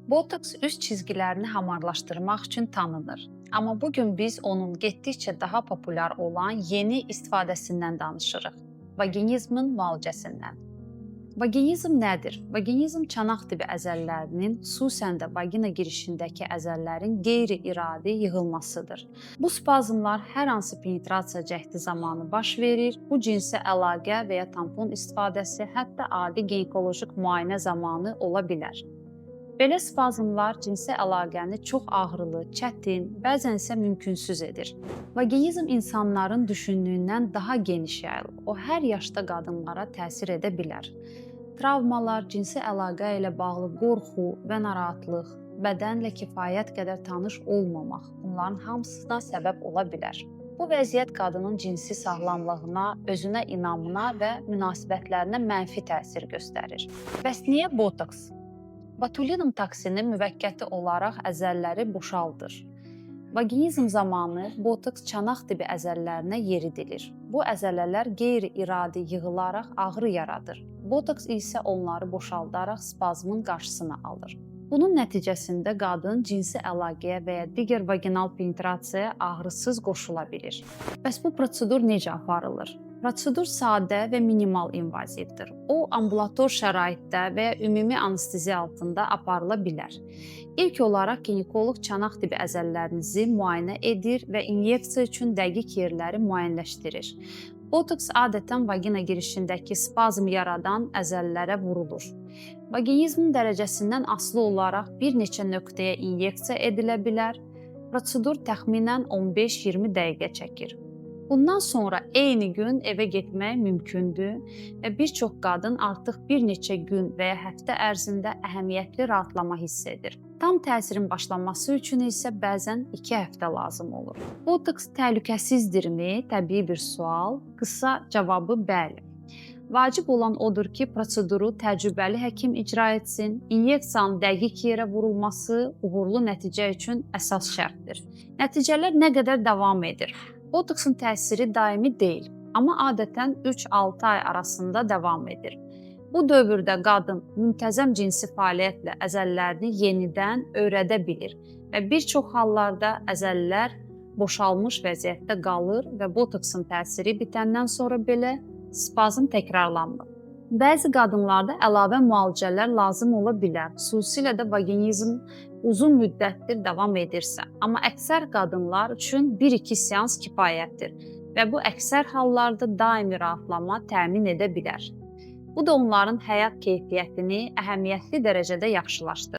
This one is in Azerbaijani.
Botoks üz çizgilərini hamarlaşdırmaq üçün tanınır. Amma bugün biz onun getdikcə daha populyar olan yeni istifadəsindən danışırıq. Vaginizmin müalicəsindən. Vaginizm nədir? Vaginizm çanaq tibi əzələlərinin, xüsusən də vagina girişindəki əzələlərin qeyri-iradi yığılmasıdır. Bu spazmlar hər hansı penetrasiya cəhdi zamanı baş verir. Bu cinsi əlaqə və ya tampon istifadəsi, hətta adi ginekoloji müayinə zamanı ola bilər. Belə spazmlar cinsi əlaqəni çox ağrılı, çətin, bəzən isə mümkünsüz edir. Vaginizm insanların düşündüyündən daha geniş yayılıb. O hər yaşda qadınlara təsir edə bilər. Travmalar, cinsi əlaqə ilə bağlı qorxu və narahatlıq, bədənlə kifayət qədər tanış olmamaq, bunların hamısına səbəb ola bilər. Bu vəziyyət qadının cinsi sağlamlığına, özünə inamına və münasibətlərinə mənfi təsir göstərir. Bəs niyə botoks? Botulinum toksini müvəqqəti olaraq əzəlləri boşaldır. Vaginizm zamanı botoks çanaq tibi əzələlərinə yeridilir. Bu əzələlər qeyri-iradi yığılaraq ağrı yaradır. Botoks isə onları boşaldaraq spazmın qarşısını alır. Bunun nəticəsində qadın cinsi əlaqəyə və ya digər vaginal penetrasiyaya ağrısız qoşula bilir. Bəs bu prosedur necə aparılır? Prosedur sadə və minimal invazivdir. O, ambulator şəraitdə və ya ümumi anesteziya altında aparıla bilər. İlk olaraq ginekoloq çanaq tibi əzələlərinizi müayinə edir və inyeksiya üçün dəqiq yerləri müəyyənləşdirir. Botoks adətən vagina girişindəki spazm yaradan əzələlərə vurulur. Vaginizmin dərəcəsindən asılı olaraq bir neçə nöqtəyə inyeksiya edilə bilər. Prosedur təxminən 15-20 dəqiqə çəkir. Bundan sonra eyni gün evə getmək mümkündür və bir çox qadın artıq bir neçə gün və ya həftə ərzində əhəmiyyətli rahatlama hiss edir. Tam təsirin başlaması üçün isə bəzən 2 həftə lazım olur. Botoks təhlükəsizdirmi? Təbii bir sual. Qısa cavabı bəli. Vacib olan odur ki, proseduru təcrübəli həkim icra etsin. İnyeksiyanın dəqiq yerə vurulması uğurlu nəticə üçün əsas şərtdir. Nəticələr nə qədər davam edir? Botoksun təsiri daimi deyil, amma adətən 3-6 ay arasında davam edir. Bu dövrdə qadın müntəzəm cinsi fəaliyyətlə əzələlərini yenidən öyrədə bilir və bir çox hallarda əzəllər boşalmış vəziyyətdə qalır və botoksun təsiri bitəndən sonra belə spazm təkrarlanmır. Bəzi qadınlarda əlavə müalicələr lazım ola bilər, xüsusilə də vaginizm uzun müddətdir davam edirsə. Amma əksər qadınlar üçün 1-2 seans kifayətdir və bu əksər hallarda daimi rahatlama təmin edə bilər. Bu da onların həyat keyfiyyətini əhəmiyyətli dərəcədə yaxşılaşdırır.